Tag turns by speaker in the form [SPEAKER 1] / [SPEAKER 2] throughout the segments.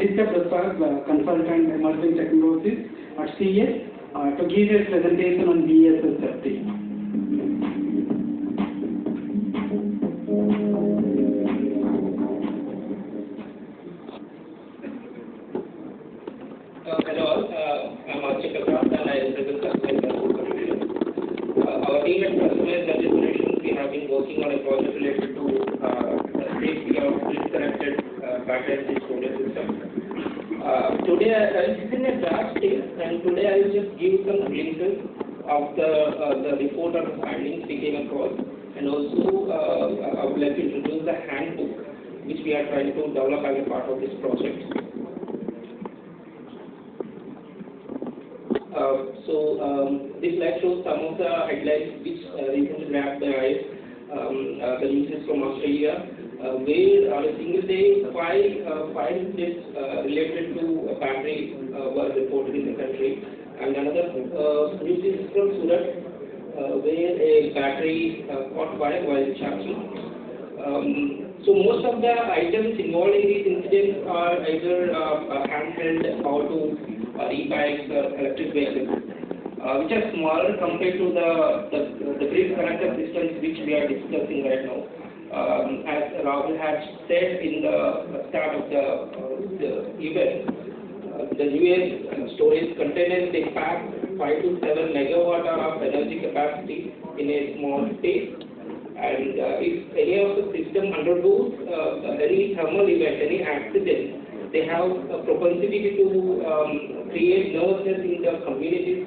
[SPEAKER 1] Aditya Prasad, consultant emerging technologies at CES, to give a presentation on BESS safety.
[SPEAKER 2] Hello, I'm Aditya Prasad and I represent Customer Solutions. Our team at Customer Solutions, we have been working on a project related to safety of grid-connected battery energy storage system. Today, it's in a draft stage, and today I will just give some glimpses of the report or the findings we came across, and also I would like to introduce the handbook which we are trying to develop as a part of this project. This slide shows some of the headlines which recently grabbed the eyes. The news is from Australia, where on a single day, five deaths related to battery were reported in the country. And another news is from Surat, where a battery caught fire while charging. So most of the items involved in these incidents are either handheld, auto, e-bikes, or electric vehicles, which are smaller compared to the grid connected systems which we are discussing right now. As Rahul had said in the start of the event, the US storage containers, they pack 5 to 7 megawatt of energy capacity in a small space. And if any of the system undergoes any thermal event, any accident, they have a propensity to create nervousness in the communities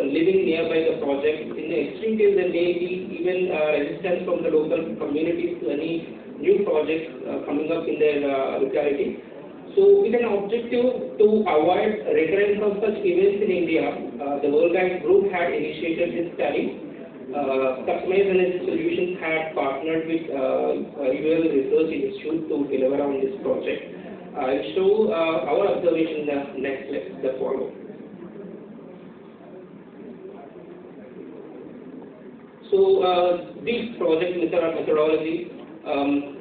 [SPEAKER 2] living nearby the project. In the extreme case, there may be even resistance from the local communities to any new projects coming up in their locality. So, with an objective to avoid recurrence of such events in India, the World Bank Group had initiated this study. Customized Energy Solutions had partnered with UL Research Institute to deliver on this project. I'll show our observation in the next slide that follow. So this project methodology,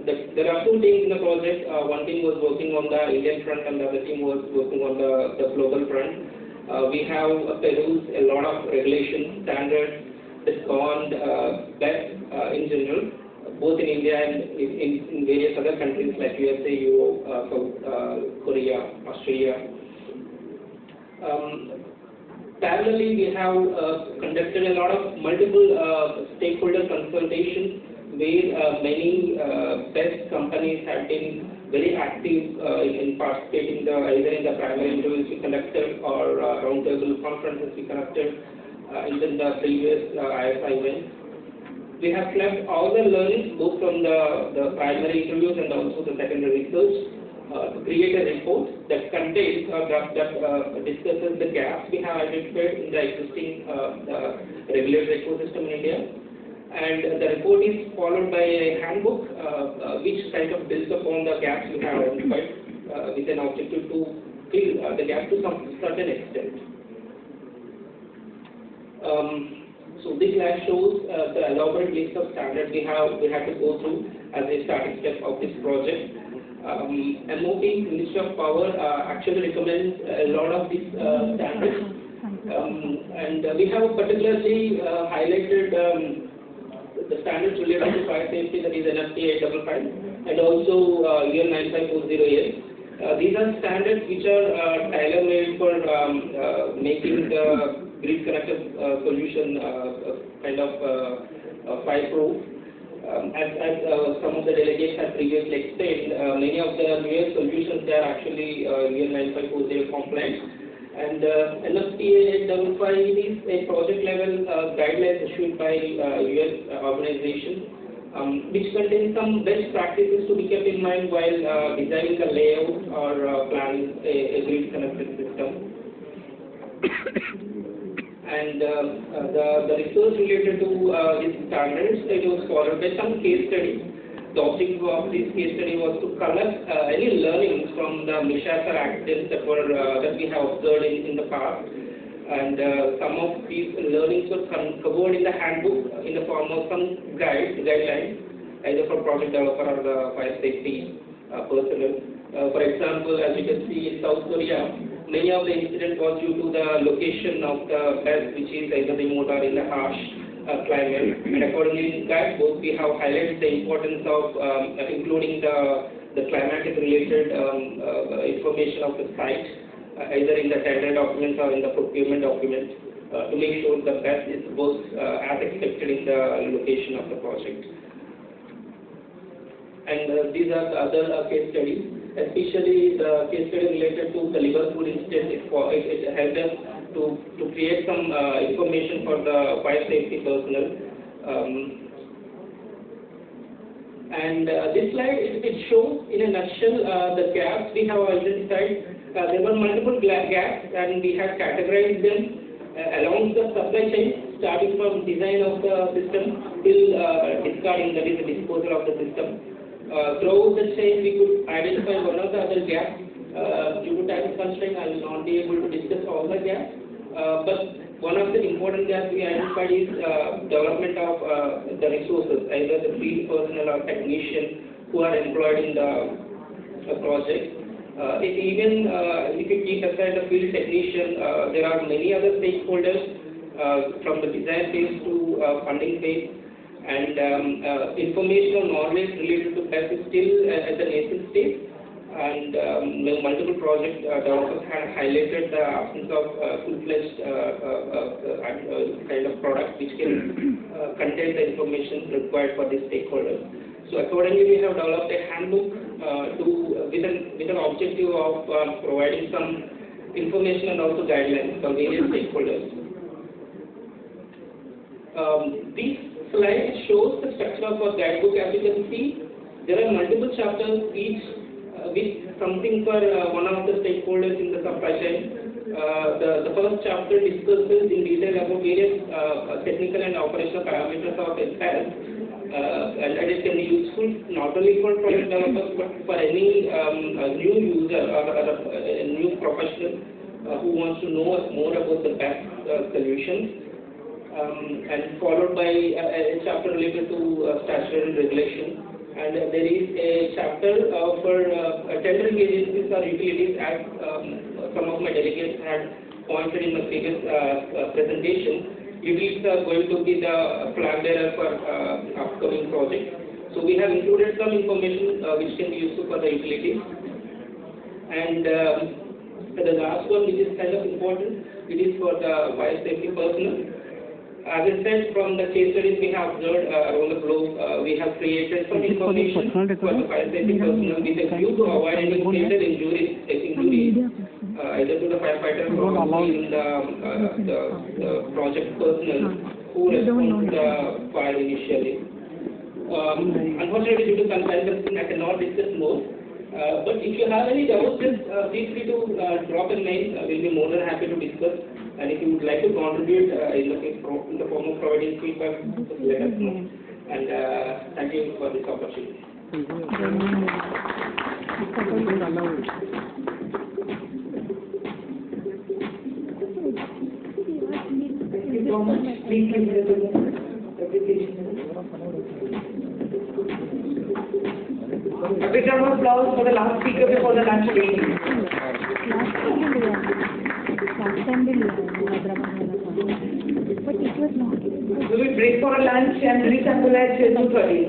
[SPEAKER 2] there are two teams in the project. One team was working on the Indian front and the other team was working on the global front. We have Peru's a lot of regulations, standards, that's gone best in general, both in India and in various other countries like USA, Europe, South Korea, Australia. Parallelly, we have conducted a lot of multiple stakeholder consultations where many best companies have been very active in participating either in the primary interviews we conducted or roundtable conferences we conducted. In the previous ISI event. We have collected all the learnings both from the primary interviews and also the secondary research to create a report that contains that discusses the gaps we have identified in the existing regulatory ecosystem in India. And the report is followed by a handbook which kind of builds upon the gaps we have identified with an objective to fill the gap to some certain extent. So this slide shows the elaborate list of standards we had to go through as a starting step of this project. MOP, Ministry of Power, actually recommends a lot of these standards, and we have particularly highlighted the standards related to fire safety, that is NFPA 855, and also UL 9540A. These are standards which are tailor-made for making the grid connected solution kind of fire-proof. As some of the delegates have previously explained, many of the newer solutions they are actually UL 9540 compliant. And NFPA 855 is a project level guidelines issued by US organization, which contains some best practices to be kept in mind while designing the layout or planning a grid connected system. And the research related to these standards, it was followed by some case studies. The objective of this case study was to collect any learnings from the Mishasar accidents that we have observed in the past. And some of these learnings were covered in the handbook in the form of some guidelines, either for project developer or the fire safety personnel. For example, as you can see in South Korea, many of the incidents was due to the location of the bus, which is either remote or in the harsh climate. And accordingly, in guidebook, we have highlighted the importance of including the climatic related information of the site, either in the tender documents or in the procurement document, to make sure the best is works as expected in the location of the project. And these are the other case studies, especially the case study related to the Liverpool incident. It helped us to create some information for the fire safety personnel. This slide, it shows in a nutshell the gaps we have identified. There were multiple gaps, and we have categorized them along the supply chain, starting from design of the system till discarding, that is the disposal of the system. Throughout the chain, we could identify one of the other gaps. Due to time constraint, I will not be able to discuss all the gaps. But one of the important gaps we identified is development of the resources, either the field personnel or technician who are employed in the project. If you keep aside the field technician, there are many other stakeholders from the design phase to funding phase, and information or knowledge related to PEP is still at the nascent stage. And multiple project developers have highlighted the absence of full-fledged kind of product which can contain the information required for these stakeholders. So accordingly, we have developed a handbook with an objective of providing some information and also guidelines for various stakeholders. This slide shows the structure of our guidebook. As you can see, there are multiple chapters, each with something for one of the stakeholders in the supply chain. The first chapter discusses in detail about various technical and operational parameters of SIS, and it can be useful not only for project developers but for any new user or a new professional who wants to know more about the best solutions. And followed by a chapter related to statutory regulation. And there is a chapter for tendering agencies or utilities, as some of my delegates had pointed in the previous presentation. Utilities are going to be the flag bearer for upcoming projects. So we have included some information which can be useful for the utilities. And the last one, which is kind of important, it is for the fire safety personnel. As I said, from the case studies we have observed around the globe, we have created some information for the fire safety personnel with a view to avoid any fatal injuries, either to the firefighter or in the project personnel who respond to the fire initially. Unfortunately, due to constraints, I cannot discuss more. But if you have any doubts, just feel free to drop a mail. We'll be more than happy to discuss. And if you would like to contribute in the form of providing feedback, just let us know. And thank you for this opportunity.
[SPEAKER 3] Thank you so much. Please give me the application. A big round of applause for the last speaker before the lunch break.
[SPEAKER 4] But it was not.
[SPEAKER 3] We will break for a lunch and reassemble at 2:30.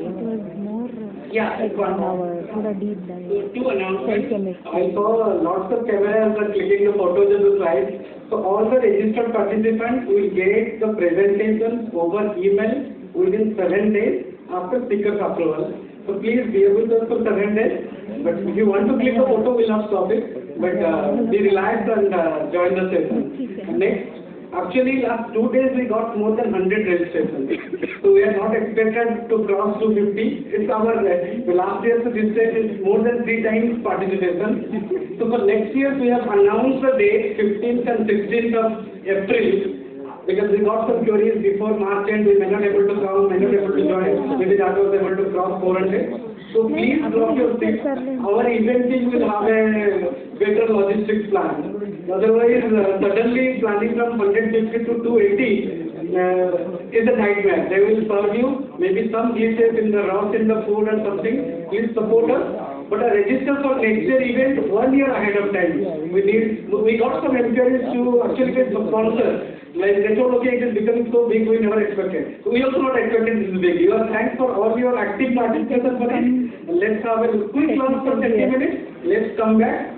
[SPEAKER 4] It was more
[SPEAKER 3] Yeah, 1 hour.
[SPEAKER 4] for a deep dive.
[SPEAKER 2] Two announcements.
[SPEAKER 1] I saw lots of cameras are clicking the photos of the slides. So all the registered participants will get the presentation over email within 7 days after speaker's approval. So please be able to for 7 days. But if you want to click the photo, we'll not stop it. But be relaxed and join the session. Next. Actually, last 2 days we got more than 100 registrations. So we are not expected to cross 250. It's our last year's registration is more than 3 times participation. So for next year we have announced the date 15th and 16th of April, because we got some queries before March end. We may not able to come, may not able to join. Maybe that was able to cross 400. So please drop your seats. Our event team will have a better logistics plan. Otherwise, suddenly planning from 150 to 280 is a nightmare. They will serve you maybe some glitches in the rust in the food or something. Please support us. but I register for next year event 1 year ahead of time. We got some inquiries to actually get some sponsors. Like they told, okay, it is becoming so big, we never expected. We also not expected this is big. You are thanks for all your active participation for it. Let's have a quick lunch for 30 minutes. Let's come back.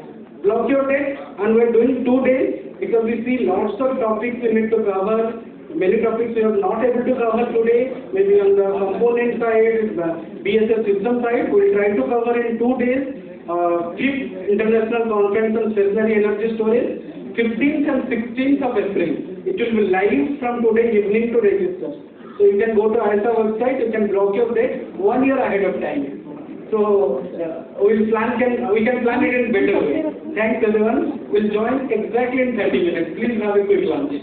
[SPEAKER 1] Block your date, and we're doing 2 days because we see lots of topics we need to cover. Many topics we are not able to cover today, maybe on the component side, the BSF system side. We'll try to cover in 2 days. 5th International Conference on Stationary Energy Storage, 15th and 16th of April. It will be live from today evening to register. So you can go to ISA website, you can block your date 1 year ahead of time. So we can plan it in better way. Thanks everyone. We'll join exactly in 30 minutes. Please have a quick lunch.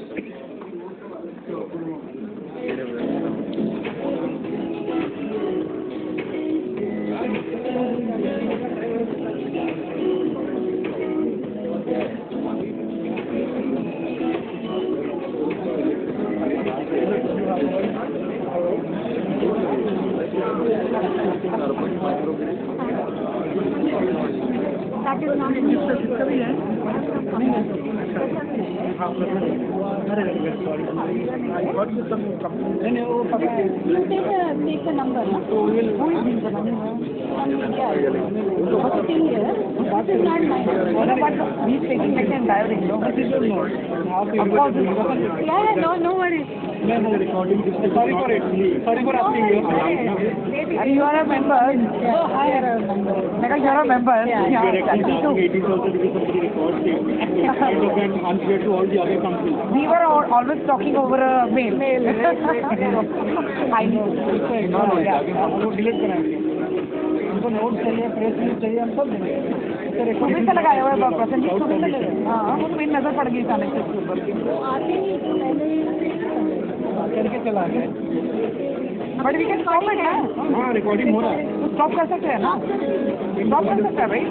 [SPEAKER 4] That is not take the number. Who is the number? What's the thing here? That is not mine. But he's taking second diving. No, this is your note. Of course, yeah, no worries. Sorry for it. Sorry for asking you. And you are a member. Oh, I am a member. Because you are a member. Yeah.
[SPEAKER 5] You are actually asking 80 also because somebody records it. It's kind of an unfair to all the other companies.
[SPEAKER 3] We were always talking over a mail. I know.
[SPEAKER 5] No, आपको delete कराएंगे. हमको note चाहिए, press release चाहिए, हम सब देंगे.
[SPEAKER 3] सुबह से लगाया हुआ है परसेंट सुबह से लगे. हाँ, वो मेरी नजर पड़ गई अचानक से ऊपर.
[SPEAKER 5] करके चला गया.
[SPEAKER 3] But we can stop it ना.
[SPEAKER 5] हाँ, रिकॉर्डिंग हो रहा है.
[SPEAKER 3] स्टॉप कर सकते हैं ना. स्टॉप कर सकते हैं भाई.